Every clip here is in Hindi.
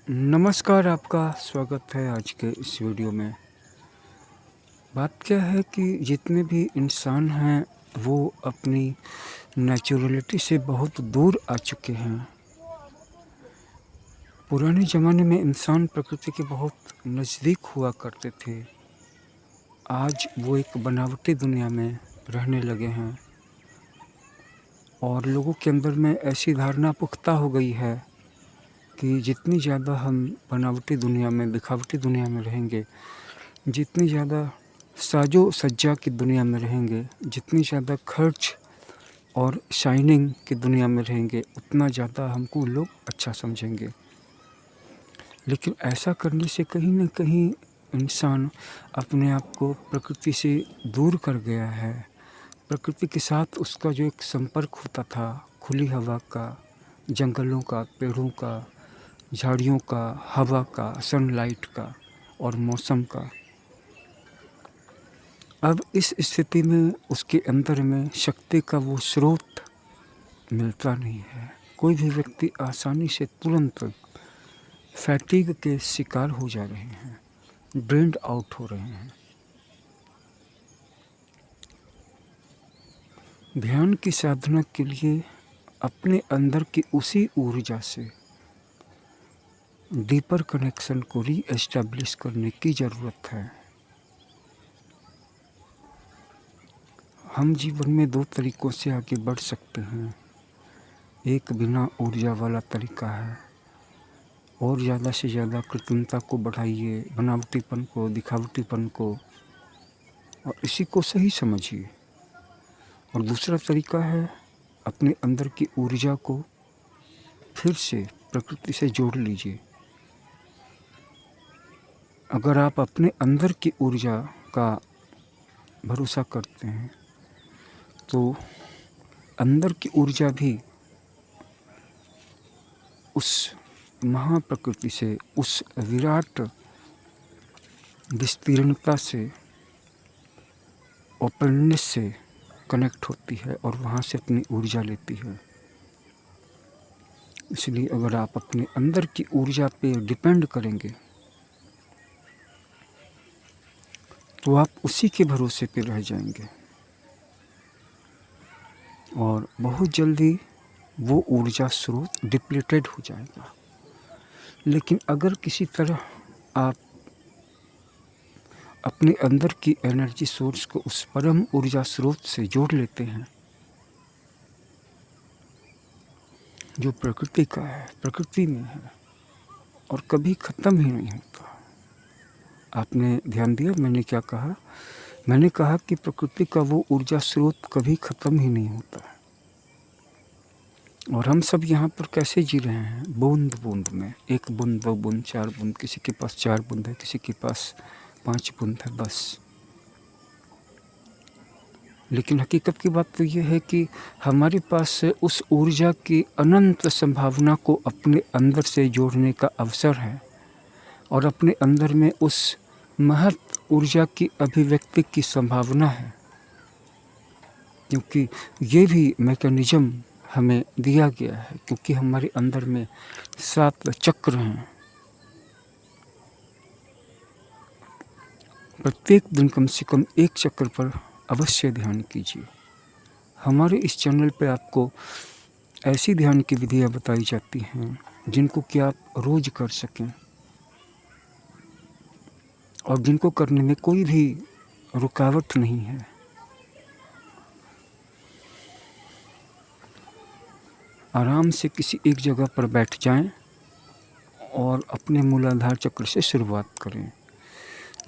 नमस्कार, आपका स्वागत है आज के इस वीडियो में। बात क्या है कि जितने भी इंसान हैं, वो अपनी नेचुरलिटी से बहुत दूर आ चुके हैं। पुराने ज़माने में इंसान प्रकृति के बहुत नज़दीक हुआ करते थे। आज वो एक बनावटी दुनिया में रहने लगे हैं और लोगों के अंदर में ऐसी धारणा पुख्ता हो गई है कि जितनी ज़्यादा हम बनावटी दुनिया में, दिखावटी दुनिया में रहेंगे, जितनी ज़्यादा साजो-सज्जा की दुनिया में रहेंगे, जितनी ज़्यादा खर्च और शाइनिंग की दुनिया में रहेंगे, उतना ज़्यादा हमको लोग अच्छा समझेंगे। लेकिन ऐसा करने से कहीं न कहीं इंसान अपने आप को प्रकृति से दूर कर गया है। प्रकृति के साथ उसका जो एक संपर्क होता था, खुली हवा का, जंगलों का, पेड़ों का, झाड़ियों का, हवा का, सनलाइट का और मौसम का, अब इस स्थिति में उसके अंदर में शक्ति का वो स्रोत मिलता नहीं है। कोई भी व्यक्ति आसानी से तुरंत फैटीग के शिकार हो जा रहे हैं, ब्रेन्ड आउट हो रहे हैं। ध्यान की साधना के लिए अपने अंदर की उसी ऊर्जा से डीपर कनेक्शन को रीएस्टैब्लिश करने की ज़रूरत है। हम जीवन में 2 तरीकों से आगे बढ़ सकते हैं। एक बिना ऊर्जा वाला तरीका है, और ज़्यादा से ज़्यादा कृत्रिमता को बढ़ाइए, बनावटीपन को, दिखावटीपन को, और इसी को सही समझिए। और दूसरा तरीका है अपने अंदर की ऊर्जा को फिर से प्रकृति से जोड़ लीजिए। अगर आप अपने अंदर की ऊर्जा का भरोसा करते हैं, तो अंदर की ऊर्जा भी उस महाप्रकृति से, उस विराट विस्तीर्णता से, ओपननेस से कनेक्ट होती है और वहाँ से अपनी ऊर्जा लेती है। इसलिए अगर आप अपने अंदर की ऊर्जा पे डिपेंड करेंगे, तो आप उसी के भरोसे पे रह जाएंगे और बहुत जल्दी वो ऊर्जा स्रोत डिप्लीटेड हो जाएगा। लेकिन अगर किसी तरह आप अपने अंदर की एनर्जी सोर्स को उस परम ऊर्जा स्रोत से जोड़ लेते हैं, जो प्रकृति का है, प्रकृति में है और कभी ख़त्म ही नहीं होता। आपने ध्यान दिया मैंने क्या कहा? मैंने कहा कि प्रकृति का वो ऊर्जा स्रोत कभी ख़त्म ही नहीं होता। और हम सब यहाँ पर कैसे जी रहे हैं? बूंद-बूंद में, 1 बूंद, 2 बूंद, 4 बूंद, किसी के पास 4 बूंद है, किसी के पास 5 बूंद है बस। लेकिन हकीकत की बात तो ये है कि हमारे पास उस ऊर्जा की अनंत संभावना को अपने अंदर से जोड़ने का अवसर है और अपने अंदर में उस महत ऊर्जा की अभिव्यक्ति की संभावना है, क्योंकि ये भी मैकेनिज़्म हमें दिया गया है, क्योंकि हमारे अंदर में 7 चक्र हैं। प्रत्येक दिन कम से कम 1 चक्र पर अवश्य ध्यान कीजिए। हमारे इस चैनल पे आपको ऐसी ध्यान की विधियाँ बताई जाती हैं जिनको कि आप रोज़ कर सकें और जिनको करने में कोई भी रुकावट नहीं है। आराम से किसी एक जगह पर बैठ जाएं और अपने मूलाधार चक्र से शुरुआत करें।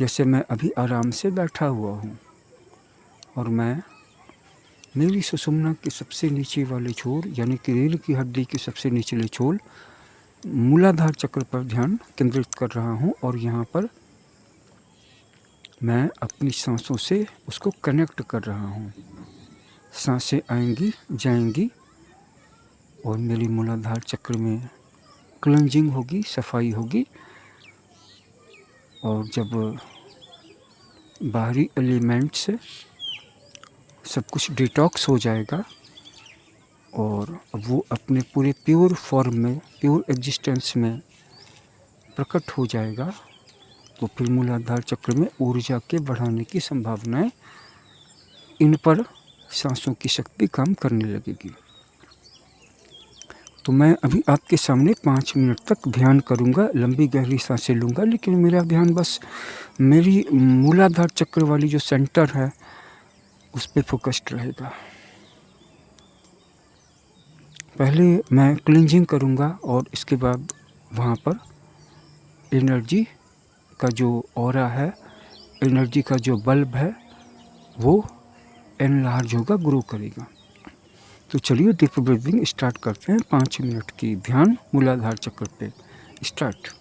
जैसे मैं अभी आराम से बैठा हुआ हूँ और मेरी सुषुम्ना के सबसे नीचे वाले छोर, यानी कि रीढ़ की हड्डी के सबसे निचले छोर, मूलाधार चक्र पर ध्यान केंद्रित कर रहा हूँ और यहाँ पर मैं अपनी सांसों से उसको कनेक्ट कर रहा हूँ। सांसें आएंगी, जाएंगी और मेरी मूलाधार चक्र में क्लेंजिंग होगी, सफाई होगी, और जब बाहरी एलिमेंट से सब कुछ डिटॉक्स हो जाएगा और वो अपने पूरे प्योर फॉर्म में, प्योर एग्जिस्टेंस में प्रकट हो जाएगा तो फिर मूलाधार चक्र में ऊर्जा के बढ़ाने की संभावनाएं, इन पर सांसों की शक्ति काम करने लगेगी। तो मैं अभी आपके सामने 5 मिनट तक ध्यान करूँगा, लंबी गहरी सांसें लूँगा, लेकिन मेरा ध्यान बस मेरी मूलाधार चक्र वाली जो सेंटर है उस पे फोकस्ड रहेगा। पहले मैं क्लींजिंग करूँगा और इसके बाद वहाँ पर एनर्जी का जो ऑरा है, एनर्जी का जो बल्ब है, वो एनलार्ज होगा, ग्रो करेगा। तो चलिए डीप ब्रीथिंग स्टार्ट करते हैं। 5 मिनट की ध्यान मूलाधार चक्र पे स्टार्ट।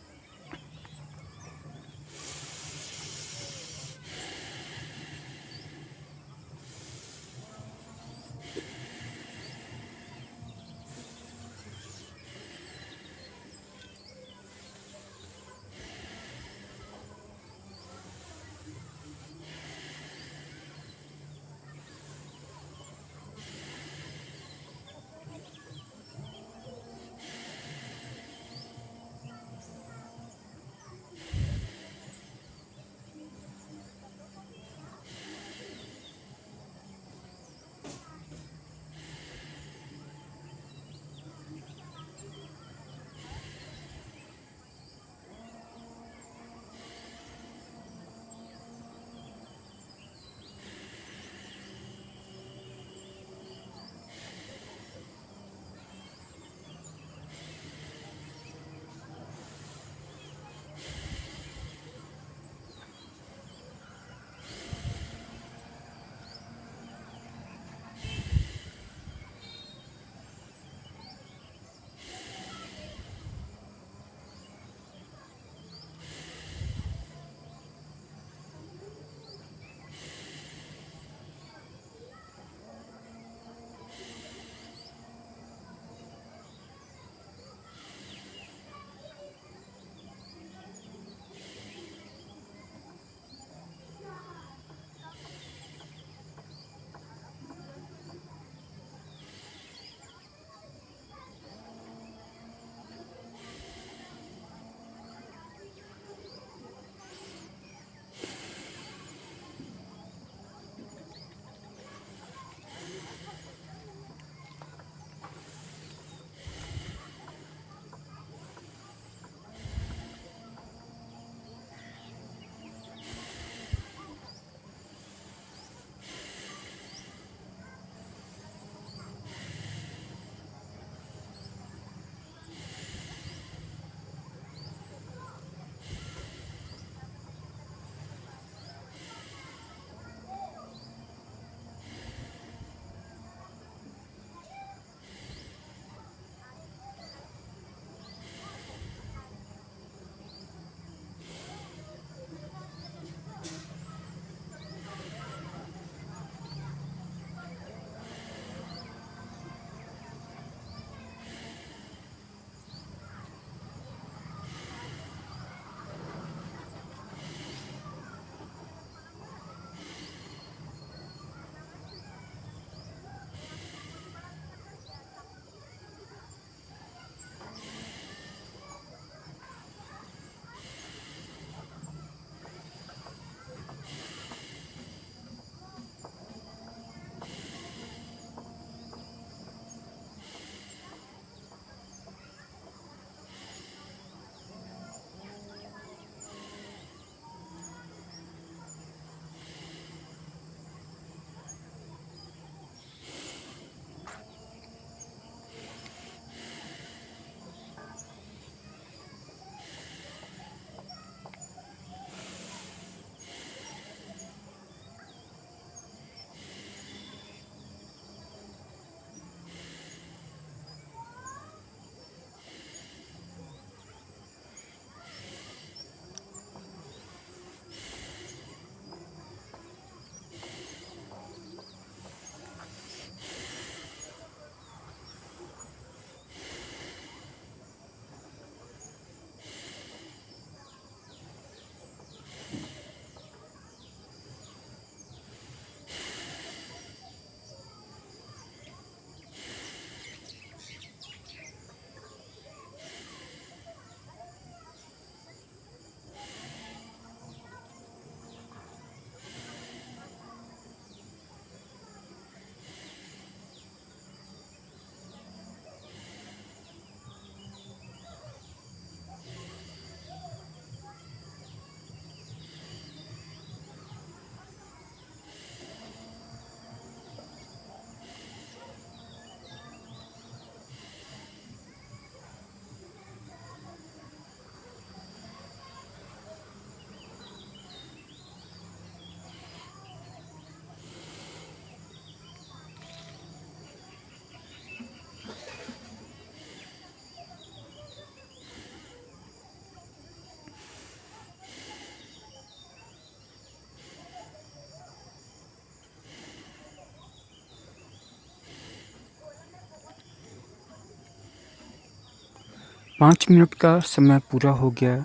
5 मिनट का समय पूरा हो गया।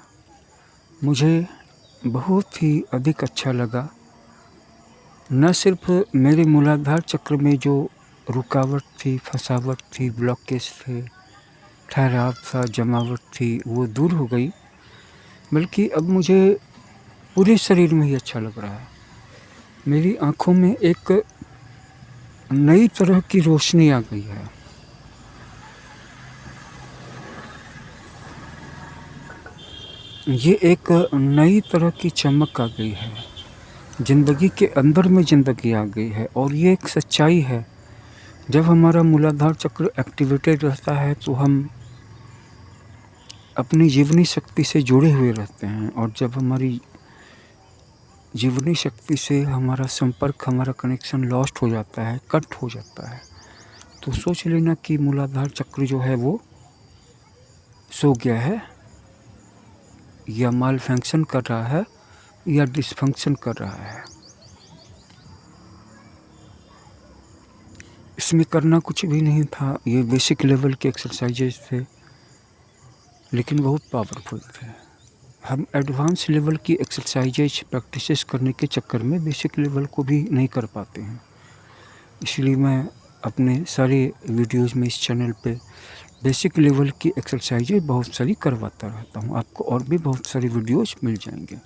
मुझे बहुत ही अधिक अच्छा लगा। न सिर्फ मेरे मूलाधार चक्र में जो रुकावट थी, फँसावट थी, ब्लॉकेज थे, ठहराव था, जमावट थी, वो दूर हो गई, बल्कि अब मुझे पूरे शरीर में ही अच्छा लग रहा है। मेरी आँखों में एक नई तरह की रोशनी आ गई है। ये एक नई तरह की चमक आ गई है। ज़िंदगी के अंदर में ज़िंदगी आ गई है और ये एक सच्चाई है। जब हमारा मूलाधार चक्र एक्टिवेटेड रहता है तो हम अपनी जीवनी शक्ति से जुड़े हुए रहते हैं, और जब हमारी जीवनी शक्ति से हमारा संपर्क, हमारा कनेक्शन लॉस्ट हो जाता है, कट हो जाता है, तो सोच लेना कि मूलाधार चक्र जो है वो सो गया है, या माल फंक्शन कर रहा है, या डिसफंक्शन कर रहा है। इसमें करना कुछ भी नहीं था, ये बेसिक लेवल के एक्सरसाइजेज थे, लेकिन बहुत पावरफुल थे। हम एडवांस लेवल की एक्सरसाइजेज प्रैक्टिसेस करने के चक्कर में बेसिक लेवल को भी नहीं कर पाते हैं। इसलिए मैं अपने सारे वीडियोज़ में इस चैनल पे बेसिक लेवल की एक्सरसाइजेज बहुत सारी करवाता रहता हूँ। आपको और भी बहुत सारी वीडियोज़ मिल जाएंगे।